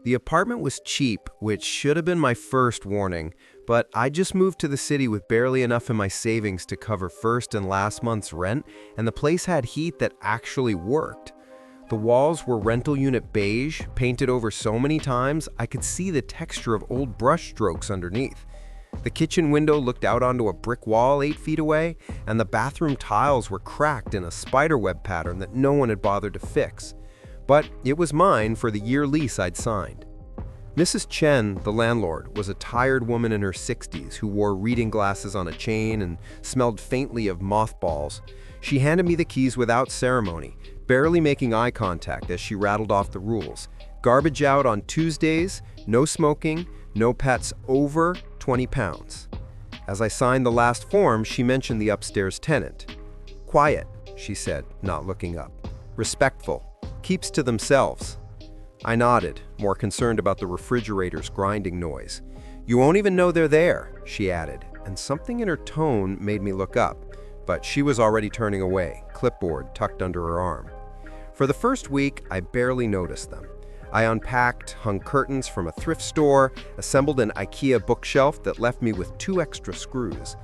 The apartment was cheap, which should have been my first warning, but I just moved to the city with barely enough in my savings to cover first and last month's rent, and the place had heat that actually worked. The walls were rental unit beige, painted over so many times I could see the texture of old brush strokes underneath. The kitchen window looked out onto a brick wall 8 feet away, and the bathroom tiles were cracked in a spiderweb pattern that no one had bothered to fix. But it was mine for the year lease I'd signed. Mrs. Chen, the landlord, was a tired woman in her 60s who wore reading glasses on a chain and smelled faintly of mothballs. She handed me the keys without ceremony, barely making eye contact as she rattled off the rules. Garbage out on Tuesdays, no smoking, no pets over 20 pounds. As I signed the last form, she mentioned the upstairs tenant. Quiet, she said, not looking up. Respectful. Keeps to themselves. I nodded, more concerned about the refrigerator's grinding noise. You won't even know they're there, she added, and something in her tone made me look up, but she was already turning away, clipboard tucked under her arm. For the first week, I barely noticed them. I unpacked, hung curtains from a thrift store, assembled an IKEA bookshelf that left me with 2 extra screws.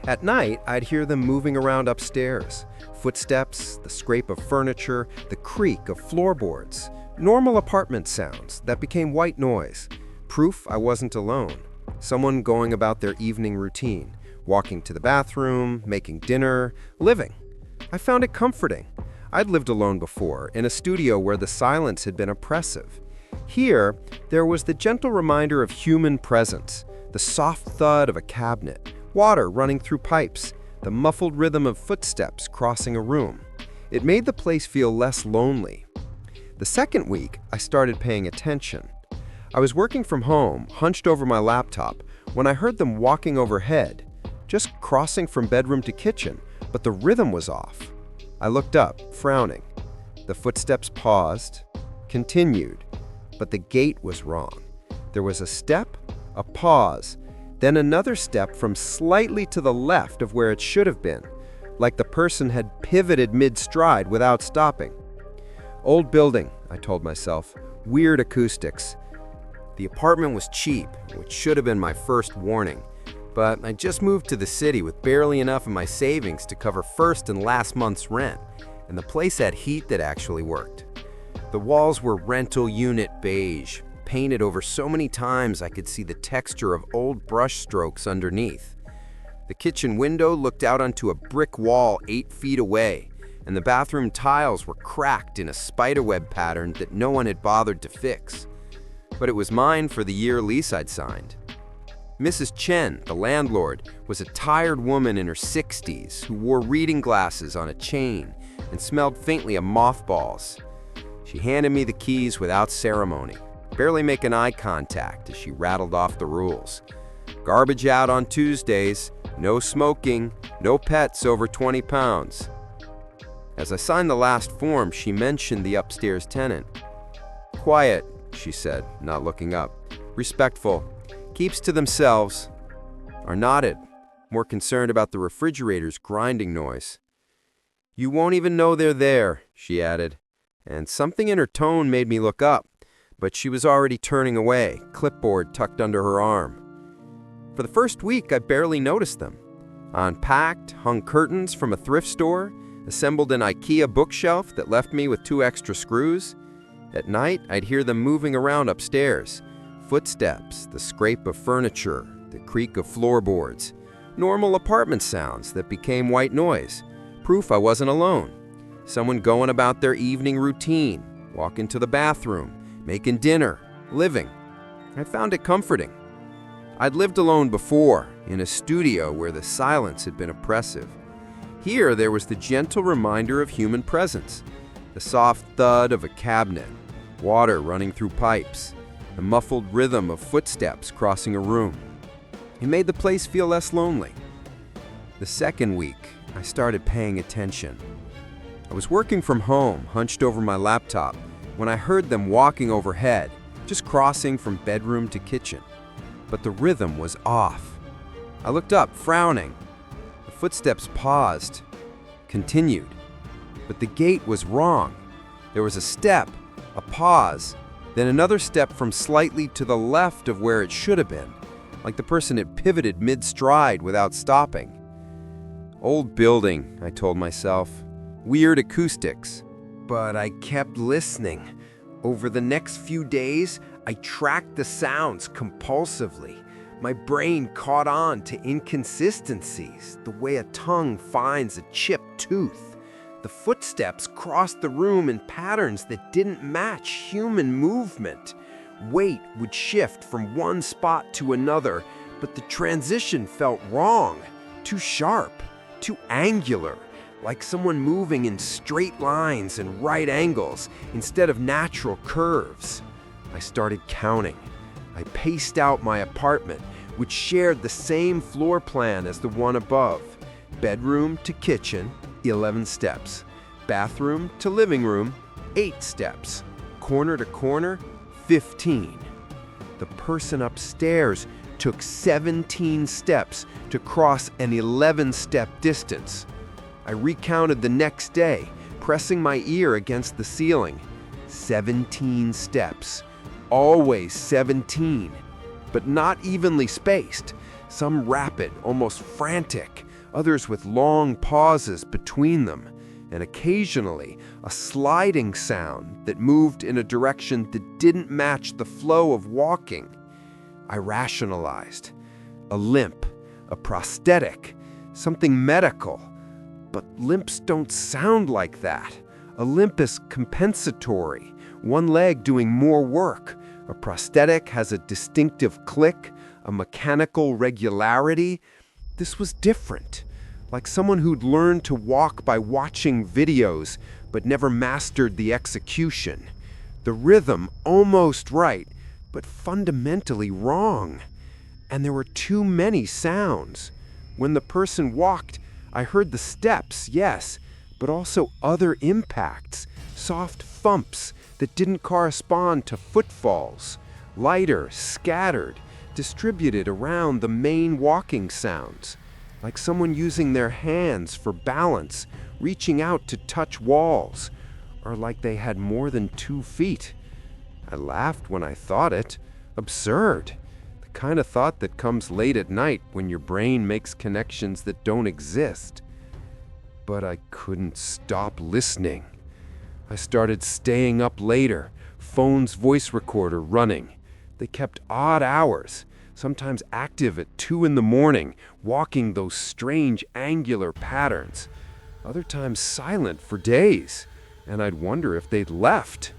At night, I'd hear them moving around upstairs. Footsteps, the scrape of furniture, the creak of floorboards. Normal apartment sounds that became white noise. Proof I wasn't alone. Someone going about their evening routine, walking to the bathroom, making dinner, living. I found it comforting. I'd lived alone before, in a studio where the silence had been oppressive. Here, there was the gentle reminder of human presence, the soft thud of a cabinet, water running through pipes, the muffled rhythm of footsteps crossing a room. It made the place feel less lonely. The second week, I started paying attention. I was working from home, hunched over my laptop, when I heard them walking overhead, just crossing from bedroom to kitchen, but the rhythm was off. I looked up, frowning. The footsteps paused, continued, but the gait was wrong. There was a step, a pause, then another step from slightly to the left of where it should have been, like the person had pivoted mid-stride without stopping. Old building, I told myself, weird acoustics. The apartment was cheap, which should have been my first warning, but I just moved to the city with barely enough in my savings to cover first and last month's rent, and the place had heat that actually worked. The walls were rental unit beige, painted over so many times I could see the texture of old brush strokes underneath. The kitchen window looked out onto a brick wall 8 feet away, and the bathroom tiles were cracked in a spiderweb pattern that no one had bothered to fix. But it was mine for the year lease I'd signed. Mrs. Chen, the landlord, was a tired woman in her 60s who wore reading glasses on a chain and smelled faintly of mothballs. She handed me the keys without ceremony, barely making eye contact as she rattled off the rules. Garbage out on Tuesdays, no smoking, no pets over 20 pounds. As I signed the last form, she mentioned the upstairs tenant. Quiet, she said, not looking up. Respectful. Keeps to themselves. I nodded, more concerned about the refrigerator's grinding noise. You won't even know they're there, she added, and something in her tone made me look up, but she was already turning away, clipboard tucked under her arm. For the first week, I barely noticed them. I unpacked, hung curtains from a thrift store, assembled an IKEA bookshelf that left me with 2 extra screws. At night, I'd hear them moving around upstairs. Footsteps, the scrape of furniture, the creak of floorboards. Normal apartment sounds that became white noise. Proof I wasn't alone. Someone going about their evening routine, walking to the bathroom, making dinner, living. I found it comforting. I'd lived alone before, in a studio where the silence had been oppressive. Here, there was the gentle reminder of human presence, the soft thud of a cabinet, water running through pipes, the muffled rhythm of footsteps crossing a room. It made the place feel less lonely. The second week, I started paying attention. I was working from home, hunched over my laptop, when I heard them walking overhead, just crossing from bedroom to kitchen. But the rhythm was off. I looked up, frowning. The footsteps paused, continued. But the gait was wrong. There was a step, a pause, then another step from slightly to the left of where it should have been, like the person had pivoted mid-stride without stopping. Old building, I told myself. Weird acoustics. But I kept listening. Over the next few days, I tracked the sounds compulsively. My brain caught on to inconsistencies, the way a tongue finds a chipped tooth. The footsteps crossed the room in patterns that didn't match human movement. Weight would shift from one spot to another, but the transition felt wrong, too sharp, too angular, like someone moving in straight lines and right angles instead of natural curves. I started counting. I paced out my apartment, which shared the same floor plan as the one above. Bedroom to kitchen, 11 steps. Bathroom to living room, 8 steps. Corner to corner, 15. The person upstairs took 17 steps to cross an 11-step distance. I recounted the next day, pressing my ear against the ceiling. 17 steps. Always 17. But not evenly spaced. Some rapid, almost frantic. Others with long pauses between them. And occasionally, a sliding sound that moved in a direction that didn't match the flow of walking. I rationalized. A limp, a prosthetic, something medical. But limps don't sound like that. A limp is compensatory, one leg doing more work. A prosthetic has a distinctive click, a mechanical regularity. This was different. Like someone who'd learned to walk by watching videos, but never mastered the execution. The rhythm almost right, but fundamentally wrong. And there were too many sounds. When the person walked, I heard the steps, yes, but also other impacts, soft thumps that didn't correspond to footfalls, lighter, scattered, distributed around the main walking sounds. Like someone using their hands for balance, reaching out to touch walls, or like they had more than 2 feet. I laughed when I thought it. Absurd. The kind of thought that comes late at night when your brain makes connections that don't exist. But I couldn't stop listening. I started staying up later, phone's voice recorder running. They kept odd hours. Sometimes active at 2 in the morning, walking those strange angular patterns. Other times silent for days, and I'd wonder if they'd left.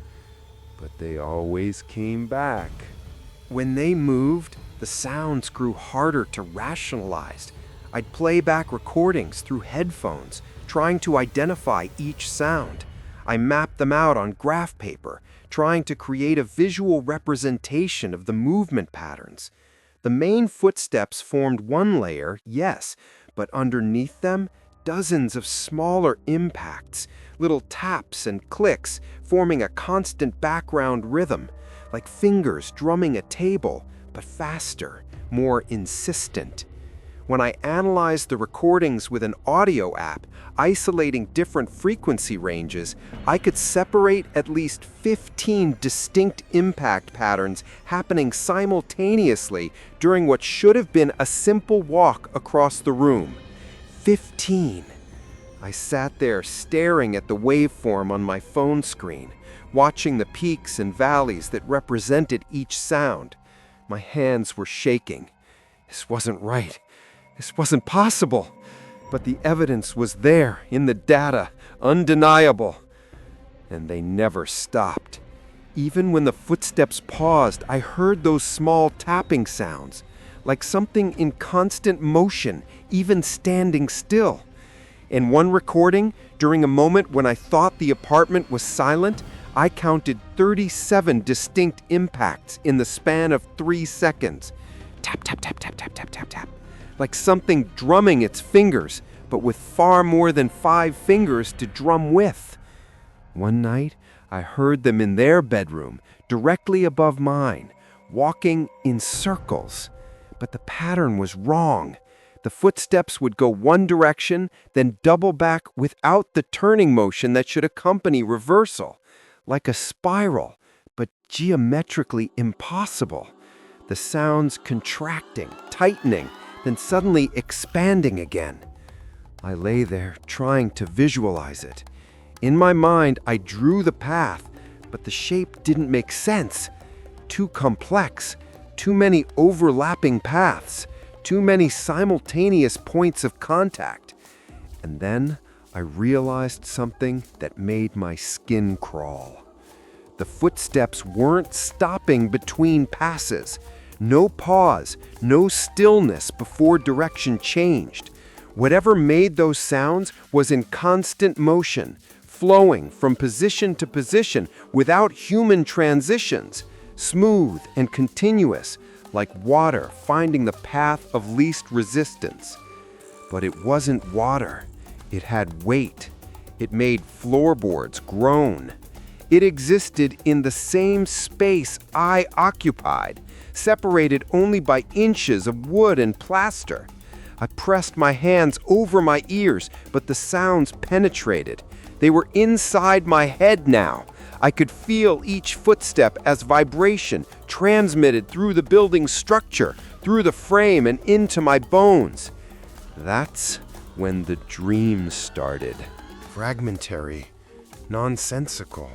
But they always came back. When they moved, the sounds grew harder to rationalize. I'd play back recordings through headphones, trying to identify each sound. I mapped them out on graph paper, trying to create a visual representation of the movement patterns. The main footsteps formed one layer, yes, but underneath them, dozens of smaller impacts, little taps and clicks forming a constant background rhythm, like fingers drumming a table, but faster, more insistent. When I analyzed the recordings with an audio app, isolating different frequency ranges, I could separate at least 15 distinct impact patterns happening simultaneously during what should have been a simple walk across the room. 15. I sat there staring at the waveform on my phone screen, watching the peaks and valleys that represented each sound. My hands were shaking. This wasn't right. This wasn't possible. But the evidence was there, in the data, undeniable. And they never stopped. Even when the footsteps paused, I heard those small tapping sounds, like something in constant motion, even standing still. In one recording, during a moment when I thought the apartment was silent, I counted 37 distinct impacts in the span of 3 seconds. Tap, tap, tap, tap, tap, tap, tap, tap. Like something drumming its fingers, but with far more than 5 fingers to drum with. One night, I heard them in their bedroom, directly above mine, walking in circles. But the pattern was wrong. The footsteps would go one direction, then double back without the turning motion that should accompany reversal. Like a spiral, but geometrically impossible. The sounds contracting, tightening, then suddenly expanding again. I lay there trying to visualize it. In my mind, I drew the path, but the shape didn't make sense. Too complex, too many overlapping paths, too many simultaneous points of contact. And then I realized something that made my skin crawl. The footsteps weren't stopping between passes. No pause, no stillness before direction changed. Whatever made those sounds was in constant motion, flowing from position to position without human transitions, smooth and continuous, like water finding the path of least resistance. But it wasn't water. It had weight. It made floorboards groan. It existed in the same space I occupied, separated only by inches of wood and plaster. I pressed my hands over my ears, but the sounds penetrated. They were inside my head now. I could feel each footstep as vibration transmitted through the building's structure, through the frame and into my bones. That's when the dream started. Fragmentary, nonsensical.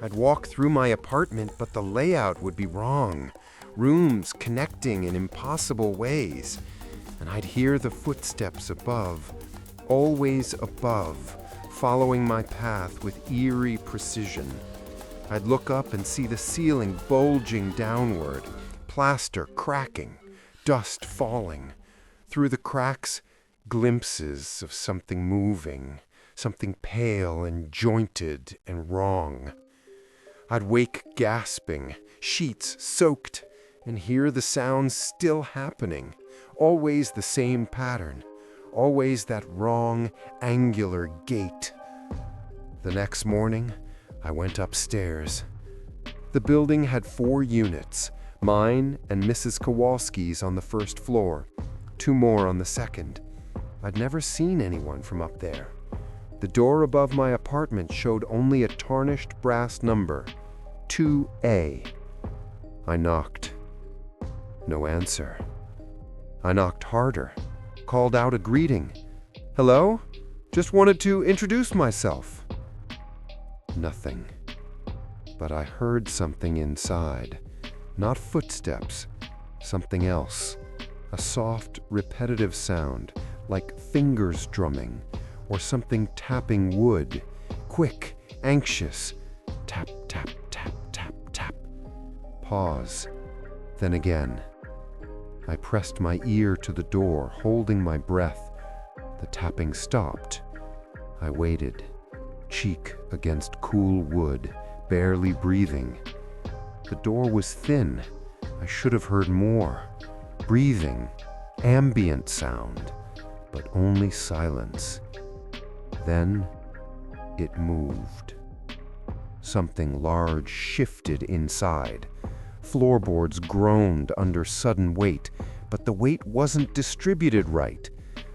I'd walk through my apartment, but the layout would be wrong. Rooms connecting in impossible ways. And I'd hear the footsteps above, always above, following my path with eerie precision. I'd look up and see the ceiling bulging downward, plaster cracking, dust falling. Through the cracks, glimpses of something moving, something pale and jointed and wrong. I'd wake gasping, sheets soaked, and hear the sounds still happening. Always the same pattern, always that wrong, angular gait. The next morning, I went upstairs. The building had 4 units, mine and Mrs. Kowalski's on the first floor, 2 more on the second. I'd never seen anyone from up there. The door above my apartment showed only a tarnished brass number, 2A. I knocked. No answer. I knocked harder, called out a greeting. Hello? Just wanted to introduce myself. Nothing. But I heard something inside. Not footsteps, something else. A soft, repetitive sound, like fingers drumming, or something tapping wood. Quick, anxious. Tap, tap, tap, tap, tap. Pause. Then again. I pressed my ear to the door, holding my breath. The tapping stopped. I waited, cheek against cool wood, barely breathing. The door was thin. I should have heard more. Breathing, ambient sound, but only silence. Then it moved. Something large shifted inside. Floorboards groaned under sudden weight, but the weight wasn't distributed right.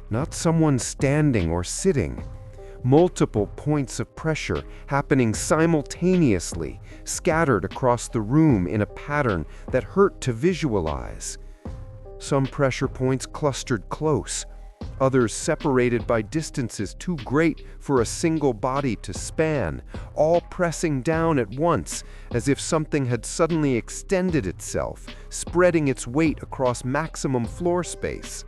Not someone standing or sitting. Multiple points of pressure happening simultaneously, scattered across the room in a pattern that hurt to visualize. Some pressure points clustered close, others separated by distances too great for a single body to span, all pressing down at once, as if something had suddenly extended itself, spreading its weight across maximum floor space.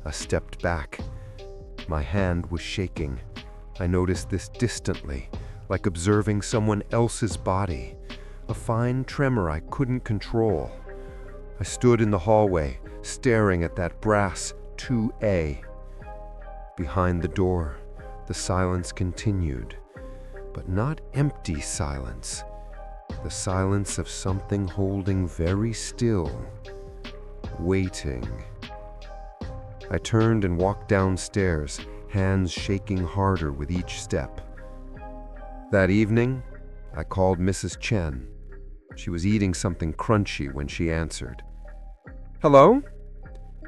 I stepped back. My hand was shaking. I noticed this distantly, like observing someone else's body, a fine tremor I couldn't control. I stood in the hallway, staring at that brass 2A. Behind the door, the silence continued, but not empty silence. The silence of something holding very still, waiting. I turned and walked downstairs, hands shaking harder with each step. That evening, I called Mrs. Chen. She was eating something crunchy when she answered. Hello?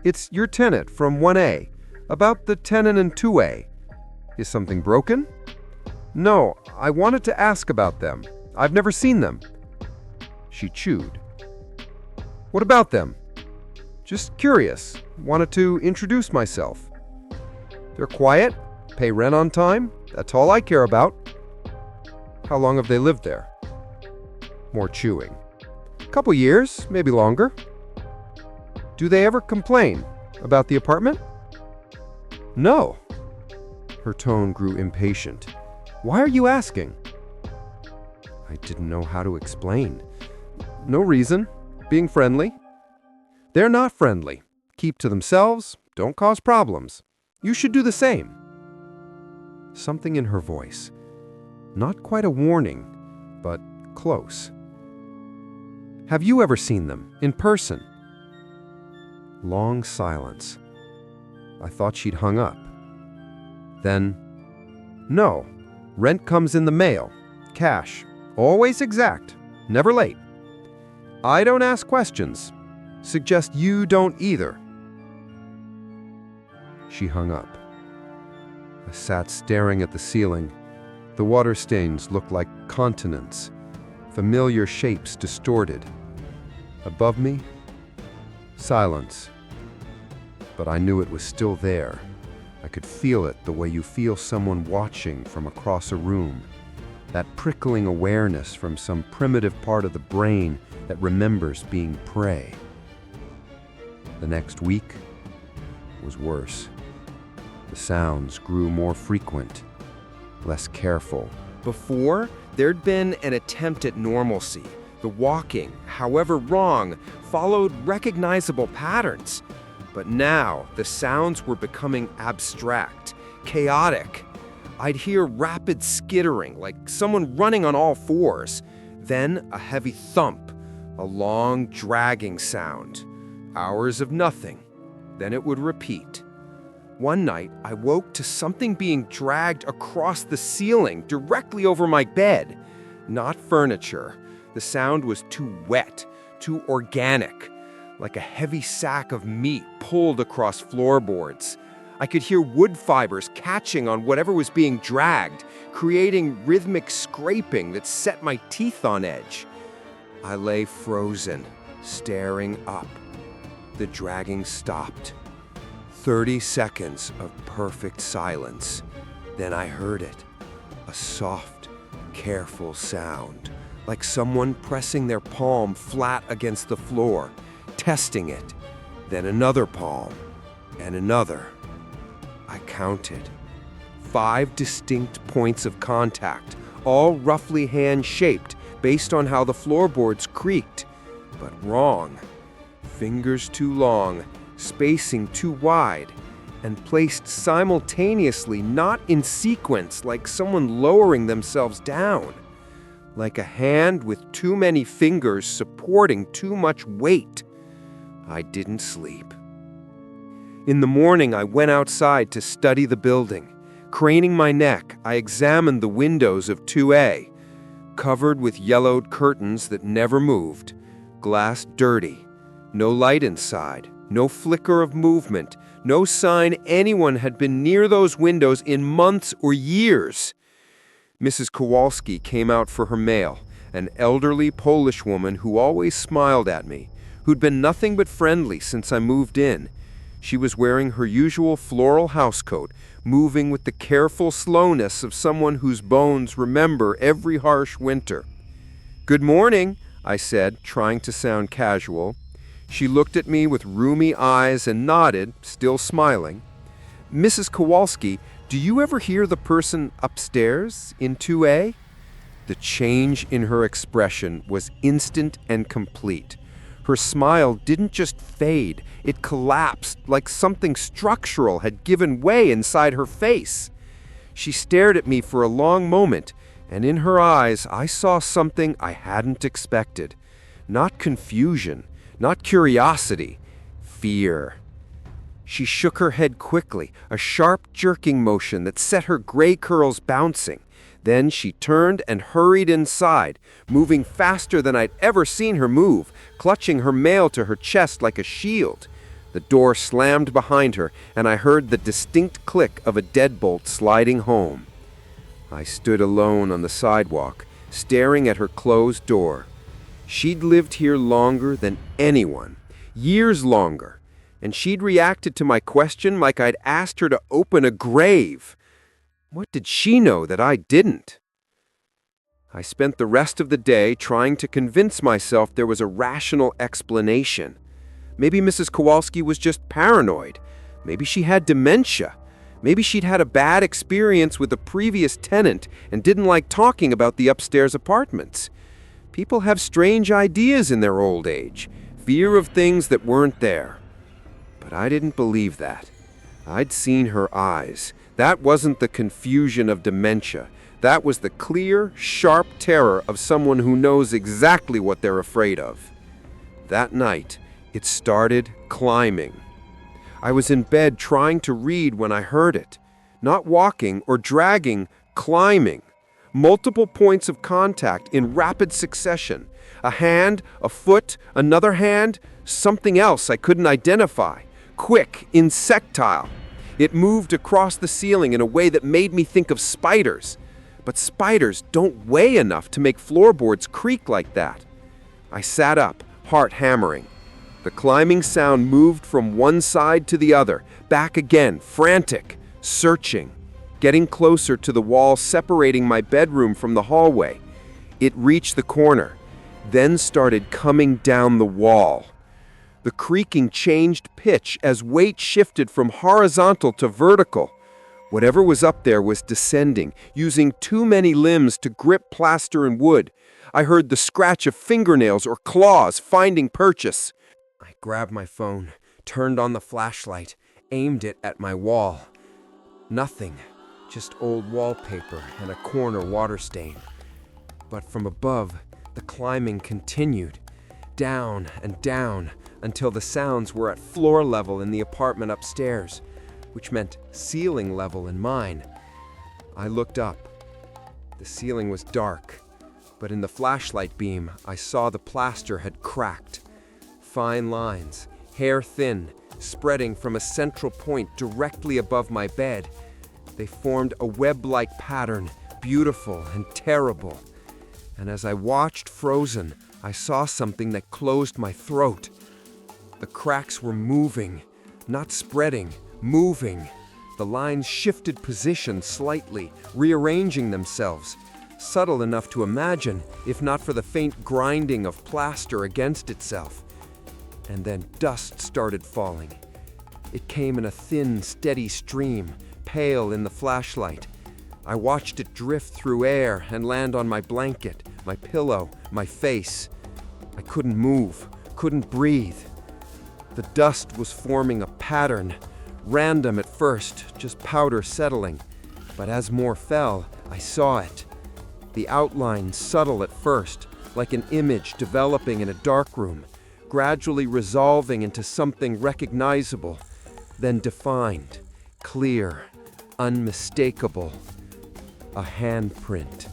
It's your tenant from 1A, about the tenant in 2A. Is something broken? No, I wanted to ask about them. I've never seen them. She chewed. What about them? Just curious. Wanted to introduce myself. They're quiet, pay rent on time. That's all I care about. How long have they lived there? More chewing. Couple years, maybe longer. Do they ever complain about the apartment? No. Her tone grew impatient. Why are you asking? I didn't know how to explain. No reason. Being friendly. They're not friendly. Keep to themselves. Don't cause problems. You should do the same. Something in her voice. Not quite a warning, but close. Have you ever seen them in person? Long silence. I thought she'd hung up. Then, no. Rent comes in the mail. Cash. Always exact. Never late. I don't ask questions. Suggest you don't either. She hung up. I sat staring at the ceiling. The water stains looked like continents, familiar shapes distorted. Above me, silence. But I knew it was still there. I could feel it the way you feel someone watching from across a room. That prickling awareness from some primitive part of the brain that remembers being prey. The next week was worse. The sounds grew more frequent, less careful. Before, there'd been an attempt at normalcy. The walking, however wrong, followed recognizable patterns. But now, the sounds were becoming abstract, chaotic. I'd hear rapid skittering, like someone running on all fours. Then a heavy thump, a long, dragging sound. Hours of nothing. Then it would repeat. One night, I woke to something being dragged across the ceiling, directly over my bed. Not furniture. The sound was too wet, too organic, like a heavy sack of meat pulled across floorboards. I could hear wood fibers catching on whatever was being dragged, creating rhythmic scraping that set my teeth on edge. I lay frozen, staring up. The dragging stopped. 30 seconds of perfect silence. Then I heard it. A soft, careful sound, like someone pressing their palm flat against the floor, testing it. Then another palm, and another. I counted. 5 distinct points of contact, all roughly hand-shaped based on how the floorboards creaked. But wrong. Fingers too long, spacing too wide, and placed simultaneously, not in sequence, like someone lowering themselves down. Like a hand with too many fingers supporting too much weight. I didn't sleep. In the morning, I went outside to study the building. Craning my neck, I examined the windows of 2A, covered with yellowed curtains that never moved, glass dirty, no light inside, no flicker of movement, no sign anyone had been near those windows in months or years. Mrs. Kowalski came out for her mail, an elderly Polish woman who always smiled at me, who'd been nothing but friendly since I moved in. She was wearing her usual floral housecoat, moving with the careful slowness of someone whose bones remember every harsh winter. "Good morning," I said, trying to sound casual. She looked at me with rheumy eyes and nodded, still smiling. "Mrs. Kowalski, do you ever hear the person upstairs in 2A? The change in her expression was instant and complete. Her smile didn't just fade, it collapsed like something structural had given way inside her face. She stared at me for a long moment, and in her eyes I saw something I hadn't expected. Not confusion, not curiosity, fear. She shook her head quickly, a sharp jerking motion that set her gray curls bouncing. Then she turned and hurried inside, moving faster than I'd ever seen her move, clutching her mail to her chest like a shield. The door slammed behind her, and I heard the distinct click of a deadbolt sliding home. I stood alone on the sidewalk, staring at her closed door. She'd lived here longer than anyone, years longer, and she'd reacted to my question like I'd asked her to open a grave. What did she know that I didn't? I spent the rest of the day trying to convince myself there was a rational explanation. Maybe Mrs. Kowalski was just paranoid. Maybe she had dementia. Maybe she'd had a bad experience with a previous tenant and didn't like talking about the upstairs apartments. People have strange ideas in their old age, fear of things that weren't there. But I didn't believe that. I'd seen her eyes. That wasn't the confusion of dementia. That was the clear, sharp terror of someone who knows exactly what they're afraid of. That night, it started climbing. I was in bed trying to read when I heard it. Not walking or dragging, climbing. Multiple points of contact in rapid succession. A hand, a foot, another hand, something else I couldn't identify. Quick, insectile. It moved across the ceiling in a way that made me think of spiders. But spiders don't weigh enough to make floorboards creak like that. I sat up, heart hammering. The climbing sound moved from one side to the other, back again, frantic, searching, getting closer to the wall separating my bedroom from the hallway. It reached the corner, then started coming down the wall. The creaking changed pitch as weight shifted from horizontal to vertical. Whatever was up there was descending, using too many limbs to grip plaster and wood. I heard the scratch of fingernails or claws finding purchase. I grabbed my phone, turned on the flashlight, aimed it at my wall. Nothing, just old wallpaper and a corner water stain. But from above, the climbing continued, down and down, until the sounds were at floor level in the apartment upstairs, which meant ceiling level in mine. I looked up. The ceiling was dark, but in the flashlight beam, I saw the plaster had cracked. Fine lines, hair thin, spreading from a central point directly above my bed. They formed a web-like pattern, beautiful and terrible. And as I watched frozen, I saw something that closed my throat. The cracks were moving, not spreading, moving. The lines shifted position slightly, rearranging themselves, subtle enough to imagine, if not for the faint grinding of plaster against itself. And then dust started falling. It came in a thin, steady stream, pale in the flashlight. I watched it drift through air and land on my blanket, my pillow, my face. I couldn't move, couldn't breathe. The dust was forming a pattern, random at first, just powder settling. But as more fell, I saw it. The outline subtle at first, like an image developing in a darkroom, gradually resolving into something recognizable, then defined, clear, unmistakable. A handprint.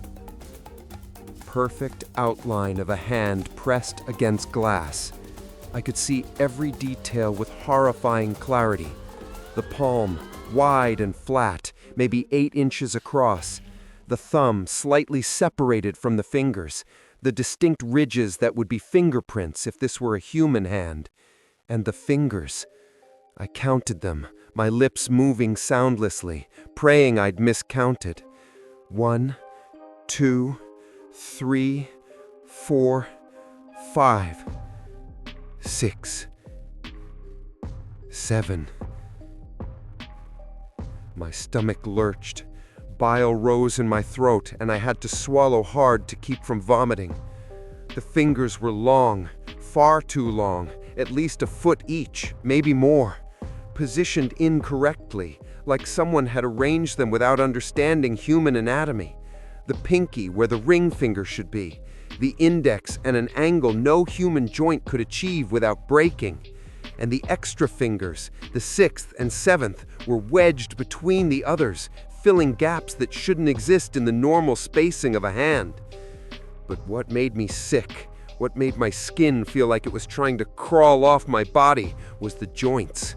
Perfect outline of a hand pressed against glass. I could see every detail with horrifying clarity. The palm, wide and flat, maybe 8 inches across. The thumb slightly separated from the fingers. The distinct ridges that would be fingerprints if this were a human hand. And the fingers. I counted them, my lips moving soundlessly, praying I'd miscounted. 1, 2, 3, 4, 5, 6, 7. My stomach lurched. Bile rose in my throat, and I had to swallow hard to keep from vomiting. The fingers were long, far too long, at least a foot each, maybe more. Positioned incorrectly, like someone had arranged them without understanding human anatomy. The pinky where the ring finger should be, the index at an angle no human joint could achieve without breaking. And the extra fingers, the 6th and 7th, were wedged between the others, filling gaps that shouldn't exist in the normal spacing of a hand. But what made me sick, what made my skin feel like it was trying to crawl off my body, was the joints.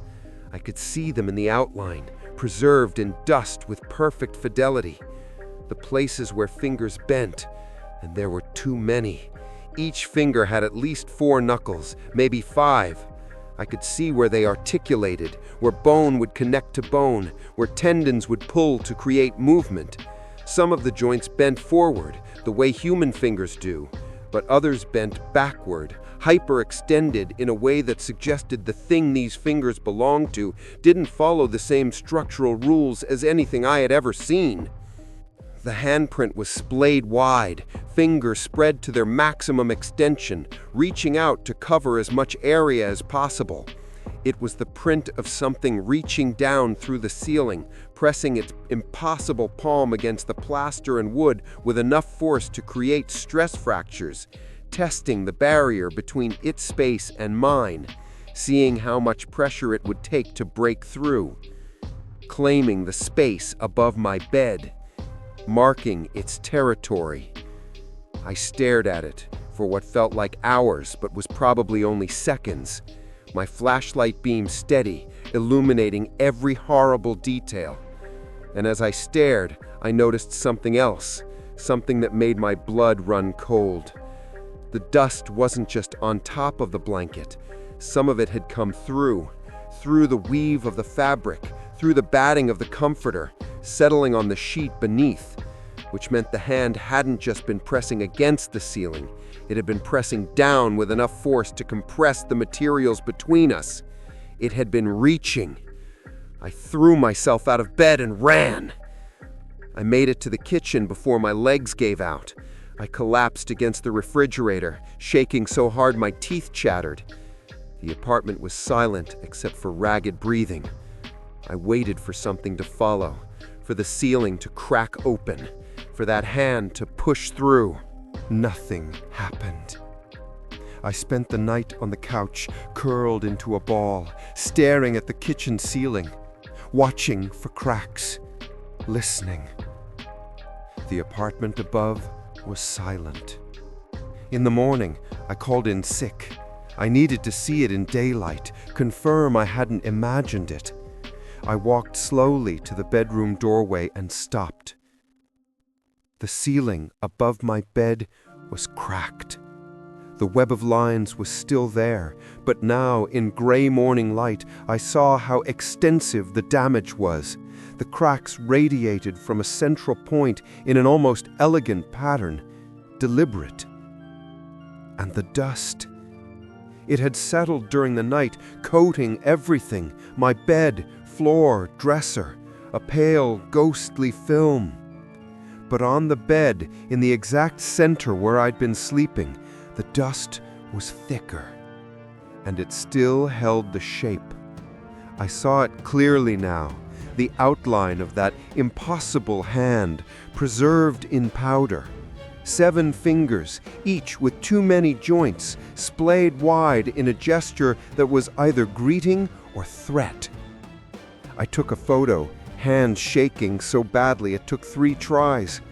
I could see them in the outline, preserved in dust with perfect fidelity. The places where fingers bent, and there were too many. Each finger had at least 4 knuckles, maybe 5. I could see where they articulated, where bone would connect to bone, where tendons would pull to create movement. Some of the joints bent forward, the way human fingers do, but others bent backward, hyperextended in a way that suggested the thing these fingers belonged to didn't follow the same structural rules as anything I had ever seen. The handprint was splayed wide, fingers spread to their maximum extension, reaching out to cover as much area as possible. It was the print of something reaching down through the ceiling, pressing its impossible palm against the plaster and wood with enough force to create stress fractures, testing the barrier between its space and mine, seeing how much pressure it would take to break through, claiming the space above my bed, marking its territory. I stared at it for what felt like hours but was probably only seconds, my flashlight beam steady, illuminating every horrible detail. And as I stared, I noticed something else, something that made my blood run cold. The dust wasn't just on top of the blanket. Some of it had come through the weave of the fabric, through the batting of the comforter, settling on the sheet beneath, which meant the hand hadn't just been pressing against the ceiling. It had been pressing down with enough force to compress the materials between us. It had been reaching. I threw myself out of bed and ran. I made it to the kitchen before my legs gave out. I collapsed against the refrigerator, shaking so hard my teeth chattered. The apartment was silent except for ragged breathing. I waited for something to follow, for the ceiling to crack open, for that hand to push through. Nothing happened. I spent the night on the couch, curled into a ball, staring at the kitchen ceiling, watching for cracks, listening. The apartment above was silent. In the morning, I called in sick. I needed to see it in daylight, confirm I hadn't imagined it. I walked slowly to the bedroom doorway and stopped. The ceiling above my bed was cracked. The web of lines was still there, but now, in gray morning light, I saw how extensive the damage was. The cracks radiated from a central point in an almost elegant pattern, deliberate. And the dust. It had settled during the night, coating everything, my bed, floor, dresser, a pale, ghostly film. But on the bed, in the exact center where I'd been sleeping, the dust was thicker, and it still held the shape. I saw it clearly now, the outline of that impossible hand, preserved in powder. 7 fingers, each with too many joints, splayed wide in a gesture that was either greeting or threat. I took a photo, hands shaking so badly it took 3 tries.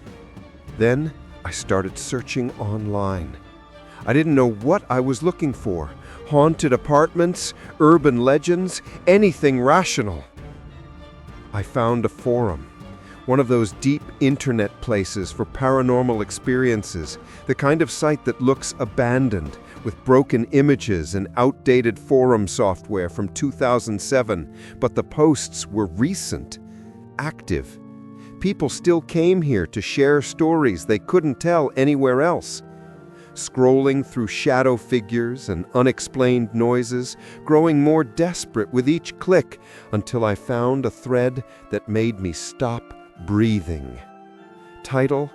Then I started searching online. I didn't know what I was looking for. Haunted apartments, urban legends, anything rational. I found a forum, one of those deep internet places for paranormal experiences, the kind of site that looks abandoned, with broken images and outdated forum software from 2007, but the posts were recent, active. People still came here to share stories they couldn't tell anywhere else. Scrolling through shadow figures and unexplained noises, growing more desperate with each click until I found a thread that made me stop breathing. Title: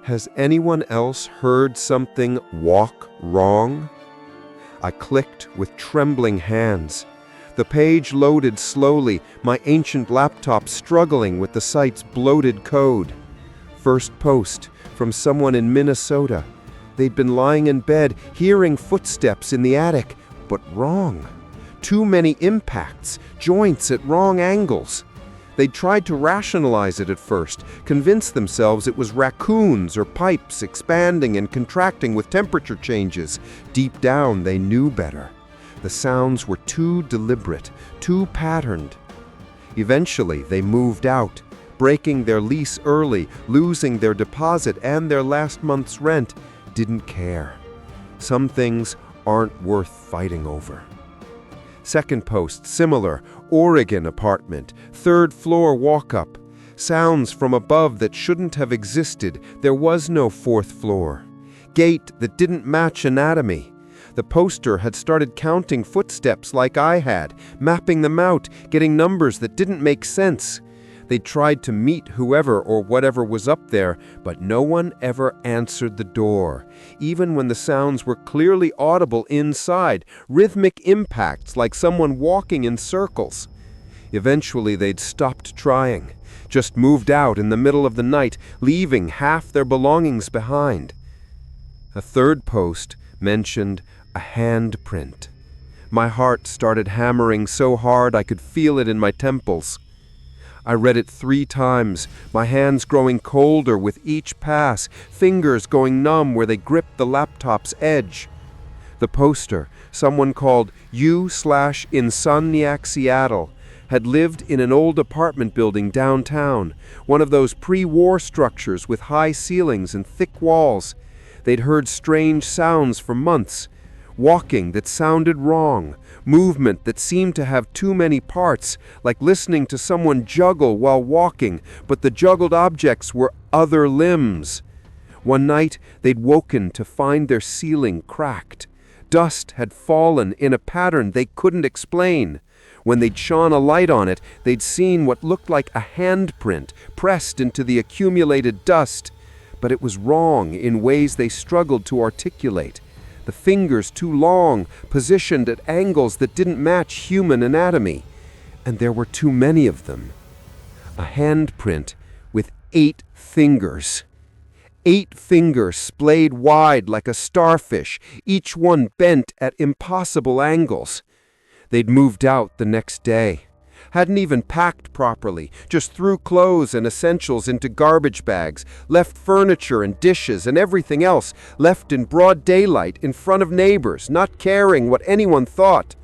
Has anyone else heard something walk wrong? I clicked with trembling hands. The page loaded slowly, my ancient laptop struggling with the site's bloated code. First post, from someone in Minnesota. They'd been lying in bed, hearing footsteps in the attic, but wrong. Too many impacts, joints at wrong angles. They'd tried to rationalize it at first, convince themselves it was raccoons or pipes expanding and contracting with temperature changes. Deep down, they knew better. The sounds were too deliberate, too patterned. Eventually, they moved out, breaking their lease early, losing their deposit and their last month's rent. Didn't care. Some things aren't worth fighting over. Second post, similar, Oregon apartment, third floor walk-up. Sounds from above that shouldn't have existed. There was no fourth floor. Gate that didn't match anatomy. The poster had started counting footsteps like I had, mapping them out, getting numbers that didn't make sense. They tried to meet whoever or whatever was up there, but no one ever answered the door, even when the sounds were clearly audible inside, rhythmic impacts like someone walking in circles. Eventually they'd stopped trying, just moved out in the middle of the night, leaving half their belongings behind. A third post mentioned a handprint. My heart started hammering so hard I could feel it in my temples. I read it 3 times, my hands growing colder with each pass, fingers going numb where they gripped the laptop's edge. The poster, someone called U/Insomniac Seattle, had lived in an old apartment building downtown, one of those pre-war structures with high ceilings and thick walls. They'd heard strange sounds for months. Walking that sounded wrong, movement that seemed to have too many parts, like listening to someone juggle while walking, but the juggled objects were other limbs. One night, they'd woken to find their ceiling cracked. Dust had fallen in a pattern they couldn't explain. When they'd shone a light on it, they'd seen what looked like a handprint pressed into the accumulated dust. But it was wrong in ways they struggled to articulate. The fingers too long, positioned at angles that didn't match human anatomy. And there were too many of them. A handprint with 8 fingers. 8 fingers splayed wide like a starfish, each one bent at impossible angles. They'd moved out the next day. Hadn't even packed properly, just threw clothes and essentials into garbage bags, left furniture and dishes and everything else, left in broad daylight in front of neighbors, not caring what anyone thought.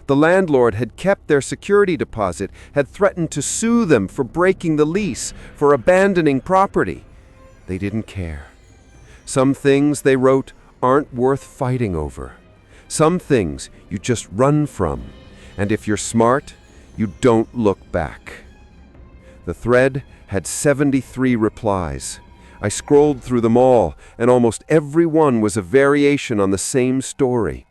The landlord had kept their security deposit, had threatened to sue them for breaking the lease, for abandoning property. They didn't care. Some things, they wrote, aren't worth fighting over. Some things you just run from, and if you're smart, you don't look back. The thread had 73 replies. I scrolled through them all, and almost every one was a variation on the same story.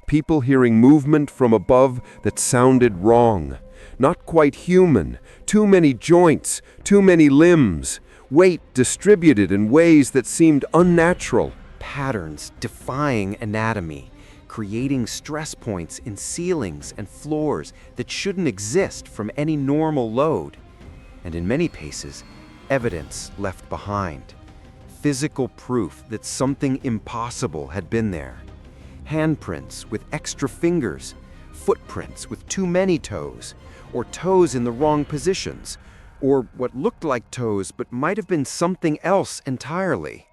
People hearing movement from above that sounded wrong. Not quite human, too many joints, too many limbs, weight distributed in ways that seemed unnatural. Patterns defying anatomy, creating stress points in ceilings and floors that shouldn't exist from any normal load. And in many cases, evidence left behind. Physical proof that something impossible had been there. Handprints with extra fingers, footprints with too many toes, or toes in the wrong positions, or what looked like toes but might have been something else entirely.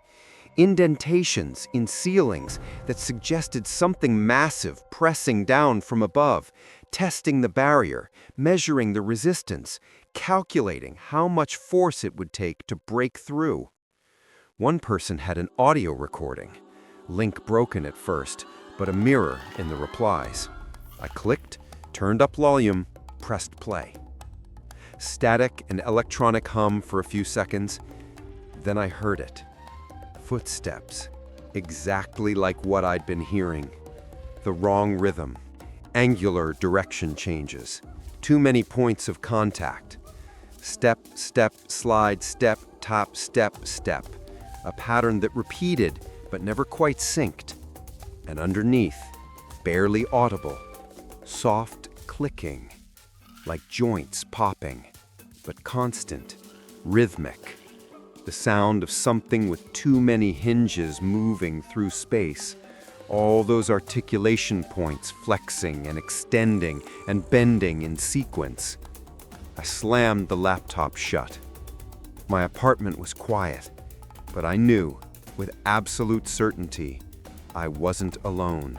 Indentations in ceilings that suggested something massive pressing down from above, testing the barrier, measuring the resistance, calculating how much force it would take to break through. One person had an audio recording, link broken at first, but a mirror in the replies. I clicked, turned up volume, pressed play. Static and electronic hum for a few seconds, then I heard it. Footsteps, exactly like what I'd been hearing. The wrong rhythm, angular direction changes, too many points of contact. Step, step, slide, step, top, step, step. A pattern that repeated but never quite synced. And underneath, barely audible, soft clicking, like joints popping, but constant, rhythmic. The sound of something with too many hinges moving through space. All those articulation points flexing and extending and bending in sequence. I slammed the laptop shut. My apartment was quiet, but I knew, with absolute certainty, I wasn't alone.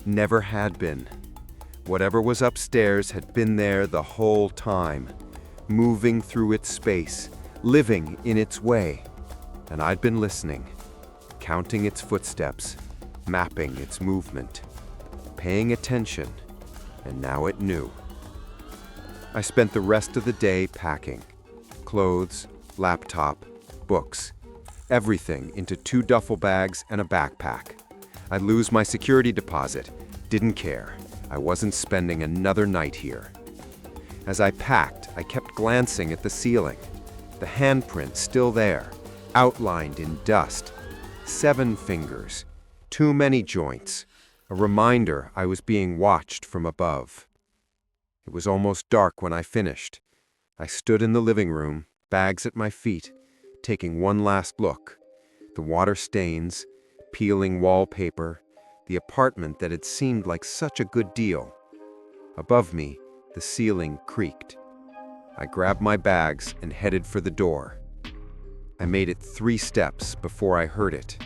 Never had been. Whatever was upstairs had been there the whole time, moving through its space, living in its way, and I'd been listening, counting its footsteps, mapping its movement, paying attention, and now it knew. I spent the rest of the day packing. Clothes, laptop, books, everything into 2 duffel bags and a backpack. I'd lose my security deposit. Didn't care. I wasn't spending another night here. As I packed, I kept glancing at the ceiling. The handprint still there, outlined in dust. 7 fingers, too many joints, a reminder I was being watched from above. It was almost dark when I finished. I stood in the living room, bags at my feet, taking one last look. The water stains, peeling wallpaper, the apartment that had seemed like such a good deal. Above me, the ceiling creaked. I grabbed my bags and headed for the door. I made it 3 steps before I heard it.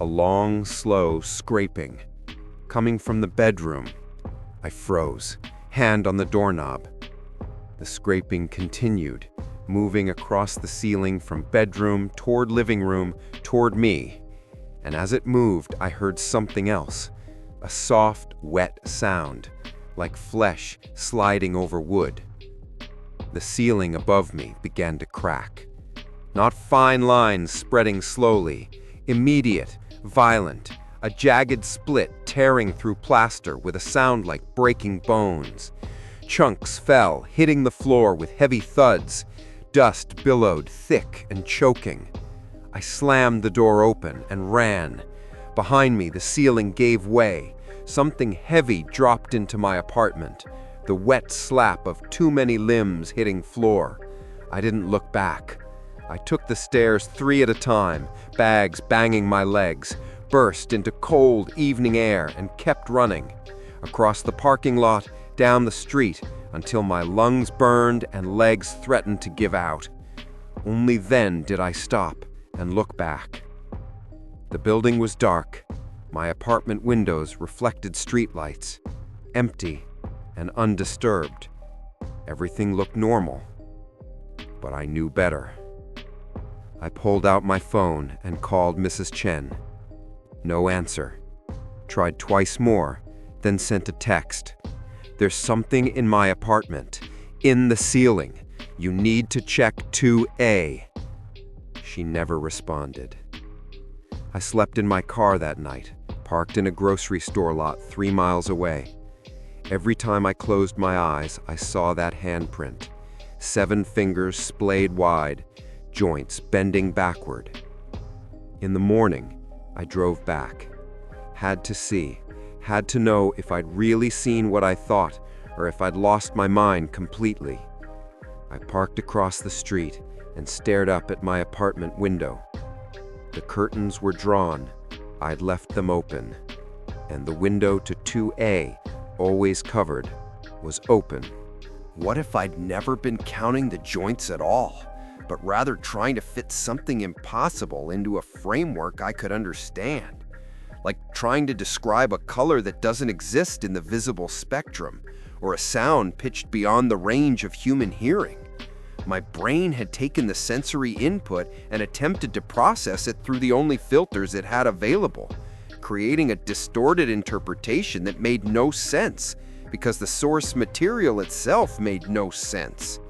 A long, slow scraping, coming from the bedroom. I froze, hand on the doorknob. The scraping continued, moving across the ceiling from bedroom toward living room toward me. And as it moved, I heard something else, a soft, wet sound, like flesh sliding over wood. The ceiling above me began to crack. Not fine lines spreading slowly, immediate, violent, a jagged split tearing through plaster with a sound like breaking bones. Chunks fell, hitting the floor with heavy thuds. Dust billowed thick and choking. I slammed the door open and ran. Behind me, the ceiling gave way. Something heavy dropped into my apartment, the wet slap of too many limbs hitting floor. I didn't look back. I took the stairs 3 at a time, bags banging my legs, burst into cold evening air and kept running. Across the parking lot, down the street, until my lungs burned and legs threatened to give out. Only then did I stop and look back. The building was dark. My apartment windows reflected streetlights, empty and undisturbed. Everything looked normal, but I knew better. I pulled out my phone and called Mrs. Chen. No answer. Tried twice more, then sent a text. There's something in my apartment, in the ceiling. You need to check 2A. She never responded. I slept in my car that night, parked in a grocery store lot 3 miles away. Every time I closed my eyes, I saw that handprint. 7 fingers splayed wide, joints bending backward. In the morning, I drove back. Had to see, had to know if I'd really seen what I thought or if I'd lost my mind completely. I parked across the street and stared up at my apartment window. The curtains were drawn. I'd left them open, and the window to 2A, always covered, was open. What if I'd never been counting the joints at all, but rather trying to fit something impossible into a framework I could understand? Like trying to describe a color that doesn't exist in the visible spectrum, or a sound pitched beyond the range of human hearing. My brain had taken the sensory input and attempted to process it through the only filters it had available, creating a distorted interpretation that made no sense, because the source material itself made no sense.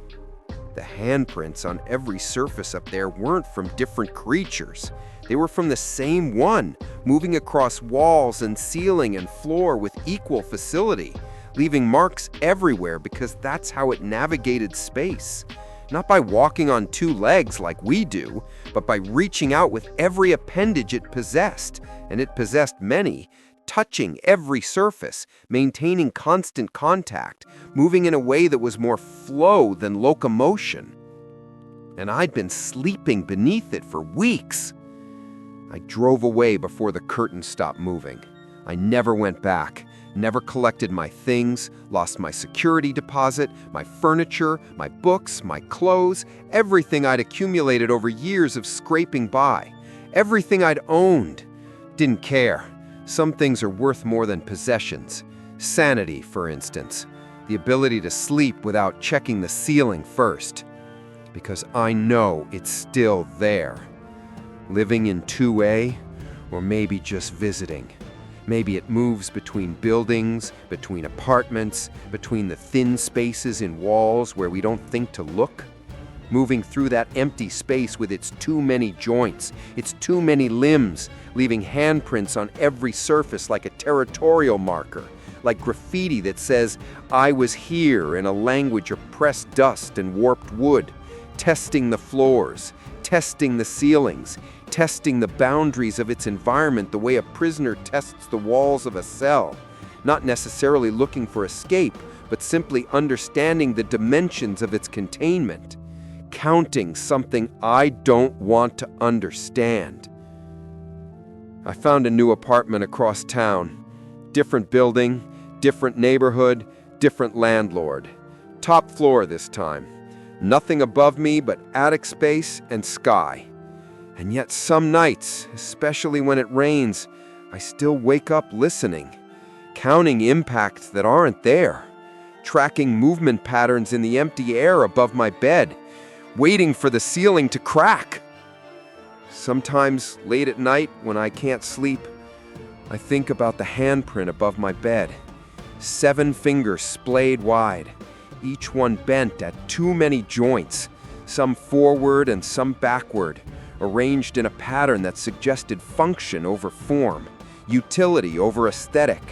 The handprints on every surface up there weren't from different creatures. They were from the same one, moving across walls and ceiling and floor with equal facility, leaving marks everywhere because that's how it navigated space. Not by walking on 2 legs like we do, but by reaching out with every appendage it possessed, and it possessed many, touching every surface, maintaining constant contact, moving in a way that was more flow than locomotion. And I'd been sleeping beneath it for weeks. I drove away before the curtain stopped moving. I never went back, never collected my things, lost my security deposit, my furniture, my books, my clothes, everything I'd accumulated over years of scraping by, everything I'd owned. Didn't care. Some things are worth more than possessions. Sanity, for instance. The ability to sleep without checking the ceiling first. Because I know it's still there. Living in 2A, or maybe just visiting. Maybe it moves between buildings, between apartments, between the thin spaces in walls where we don't think to look. Moving through that empty space with its too many joints, its too many limbs, leaving handprints on every surface like a territorial marker, like graffiti that says, "I was here," in a language of pressed dust and warped wood, testing the floors, testing the ceilings, testing the boundaries of its environment the way a prisoner tests the walls of a cell, not necessarily looking for escape, but simply understanding the dimensions of its containment, counting something I don't want to understand. I found a new apartment across town. Different building, different neighborhood, different landlord. Top floor this time. Nothing above me but attic space and sky. And yet some nights, especially when it rains, I still wake up listening, counting impacts that aren't there, tracking movement patterns in the empty air above my bed, waiting for the ceiling to crack. Sometimes late at night when I can't sleep, I think about the handprint above my bed. 7 fingers splayed wide, each one bent at too many joints, some forward and some backward, arranged in a pattern that suggested function over form, utility over aesthetic.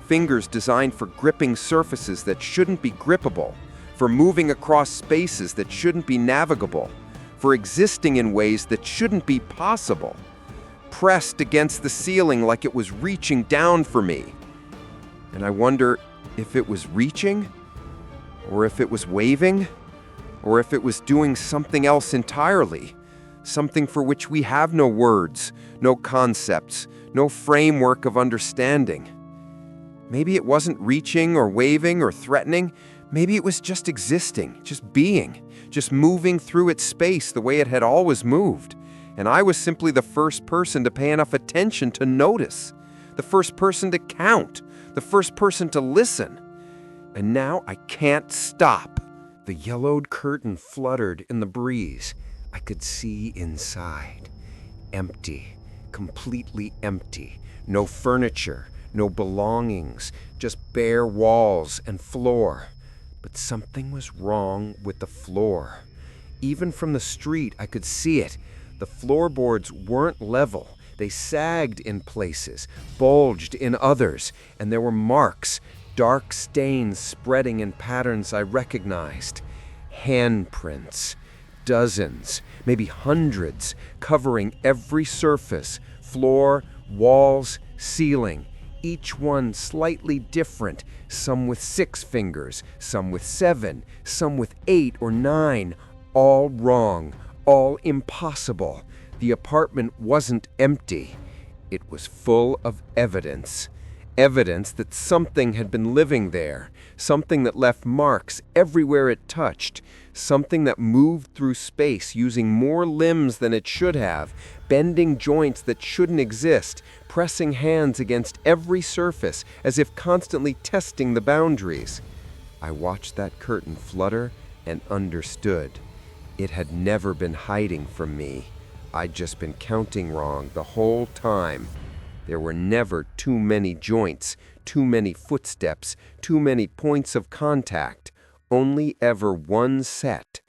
Fingers designed for gripping surfaces that shouldn't be grippable, for moving across spaces that shouldn't be navigable, for existing in ways that shouldn't be possible, pressed against the ceiling like it was reaching down for me. And I wonder if it was reaching, or if it was waving, or if it was doing something else entirely, something for which we have no words, no concepts, no framework of understanding. Maybe it wasn't reaching or waving or threatening. Maybe it was just existing, just being, just moving through its space the way it had always moved. And I was simply the first person to pay enough attention to notice, the first person to count, the first person to listen. And now I can't stop. The yellowed curtain fluttered in the breeze. I could see inside. Empty, completely empty. No furniture, no belongings, just bare walls and floor. But something was wrong with the floor. Even from the street, I could see it. The floorboards weren't level. They sagged in places, bulged in others, and there were marks, dark stains spreading in patterns I recognized. Handprints. Dozens, maybe hundreds, covering every surface, floor, walls, ceiling. Each one slightly different, some with 6 fingers, some with 7, some with 8 or 9. All wrong, all impossible. The apartment wasn't empty. It was full of evidence. Evidence that something had been living there, something that left marks everywhere it touched, something that moved through space using more limbs than it should have, bending joints that shouldn't exist, pressing hands against every surface as if constantly testing the boundaries. I watched that curtain flutter and understood. It had never been hiding from me. I'd just been counting wrong the whole time. There were never too many joints, too many footsteps, too many points of contact, only ever one set.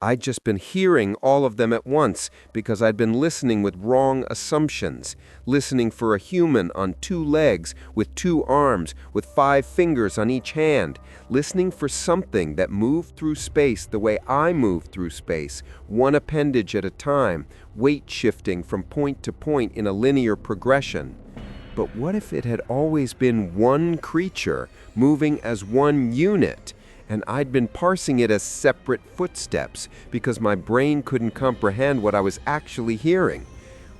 I'd just been hearing all of them at once because I'd been listening with wrong assumptions, listening for a human on 2 legs, with 2 arms, with 5 fingers on each hand, listening for something that moved through space the way I move through space, one appendage at a time, weight shifting from point to point in a linear progression. But what if it had always been one creature, moving as one unit, and I'd been parsing it as separate footsteps because my brain couldn't comprehend what I was actually hearing?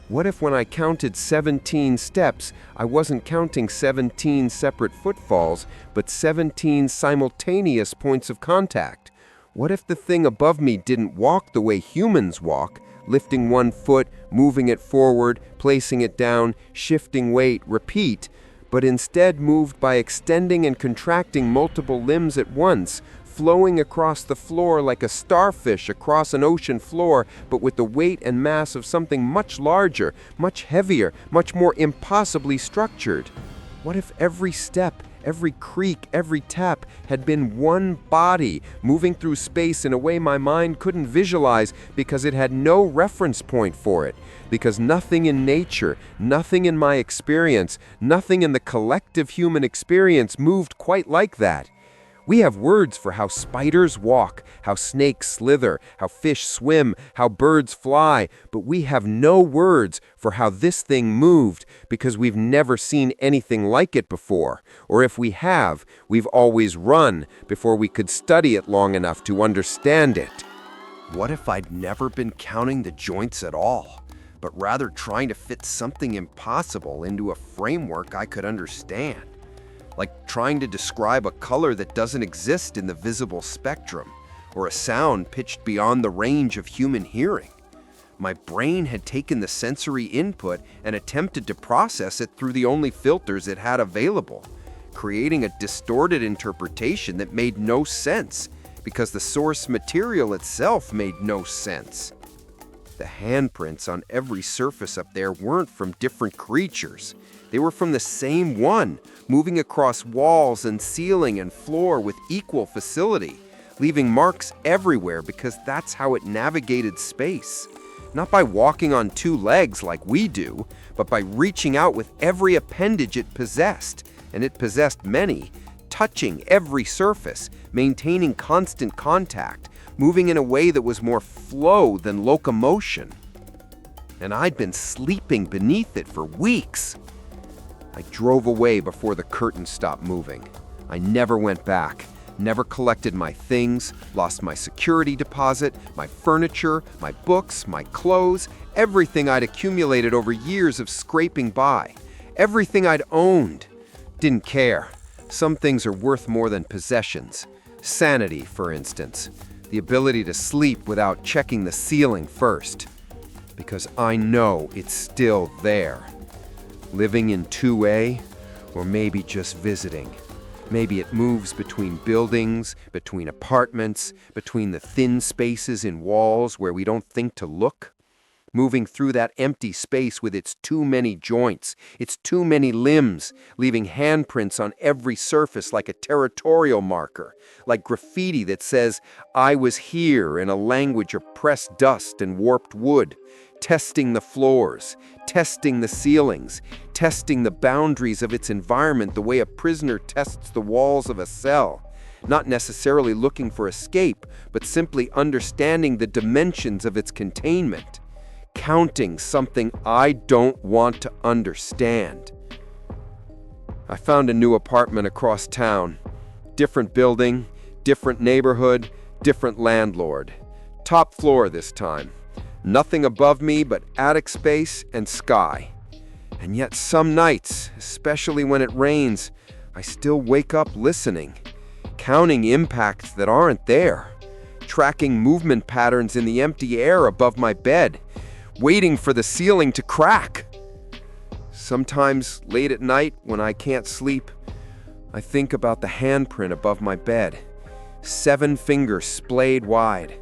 What if when I counted 17 steps, I wasn't counting 17 separate footfalls, but 17 simultaneous points of contact? What if the thing above me didn't walk the way humans walk, lifting one foot, moving it forward, placing it down, shifting weight, repeat, but instead moved by extending and contracting multiple limbs at once, flowing across the floor like a starfish across an ocean floor, but with the weight and mass of something much larger, much heavier, much more impossibly structured. What if every step, every creak, every tap had been one body moving through space in a way my mind couldn't visualize because it had no reference point for it? Because nothing in nature, nothing in my experience, nothing in the collective human experience moved quite like that. We have words for how spiders walk, how snakes slither, how fish swim, how birds fly, but we have no words for how this thing moved because we've never seen anything like it before. Or if we have, we've always run before we could study it long enough to understand it. What if I'd never been counting the joints at all, but rather trying to fit something impossible into a framework I could understand? Like trying to describe a color that doesn't exist in the visible spectrum, or a sound pitched beyond the range of human hearing. My brain had taken the sensory input and attempted to process it through the only filters it had available, creating a distorted interpretation that made no sense, because the source material itself made no sense. The handprints on every surface up there weren't from different creatures. They were from the same one, moving across walls and ceiling and floor with equal facility, leaving marks everywhere because that's how it navigated space. Not by walking on two legs like we do, but by reaching out with every appendage it possessed, and it possessed many, touching every surface, maintaining constant contact, moving in a way that was more flow than locomotion. And I'd been sleeping beneath it for weeks. I drove away before the curtain stopped moving. I never went back, never collected my things, lost my security deposit, my furniture, my books, my clothes, everything I'd accumulated over years of scraping by, everything I'd owned. Didn't care. Some things are worth more than possessions. Sanity, for instance. The ability to sleep without checking the ceiling first. Because I know it's still there. Living in 2A, or maybe just visiting. Maybe it moves between buildings, between apartments, between the thin spaces in walls where we don't think to look. Moving through that empty space with its too many joints, its too many limbs, leaving handprints on every surface like a territorial marker, like graffiti that says, "I was here," in a language of pressed dust and warped wood, testing the floors, testing the ceilings, testing the boundaries of its environment the way a prisoner tests the walls of a cell, not necessarily looking for escape, but simply understanding the dimensions of its containment. Counting something I don't want to understand. I found a new apartment across town. Different building, different neighborhood, different landlord. Top floor this time. Nothing above me but attic space and sky. And yet some nights, especially when it rains, I still wake up listening, counting impacts that aren't there, tracking movement patterns in the empty air above my bed, waiting for the ceiling to crack. Sometimes late at night when I can't sleep, I think about the handprint above my bed. 7 fingers splayed wide,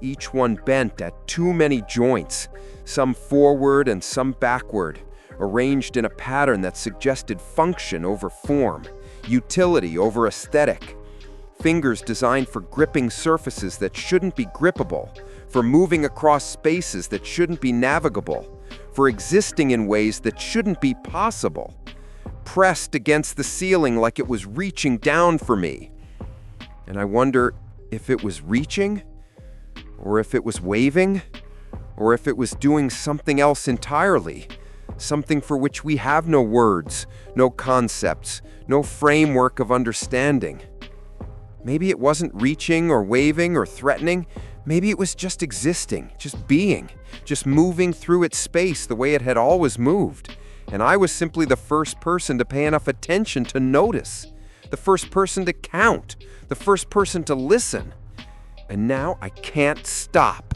each one bent at too many joints, some forward and some backward, arranged in a pattern that suggested function over form, utility over aesthetic. Fingers designed for gripping surfaces that shouldn't be grippable, for moving across spaces that shouldn't be navigable, for existing in ways that shouldn't be possible, pressed against the ceiling like it was reaching down for me. And I wonder if it was reaching, or if it was waving, or if it was doing something else entirely, something for which we have no words, no concepts, no framework of understanding. Maybe it wasn't reaching or waving or threatening. Maybe it was just existing, just being, just moving through its space the way it had always moved. And I was simply the first person to pay enough attention to notice, the first person to count, the first person to listen. And now I can't stop.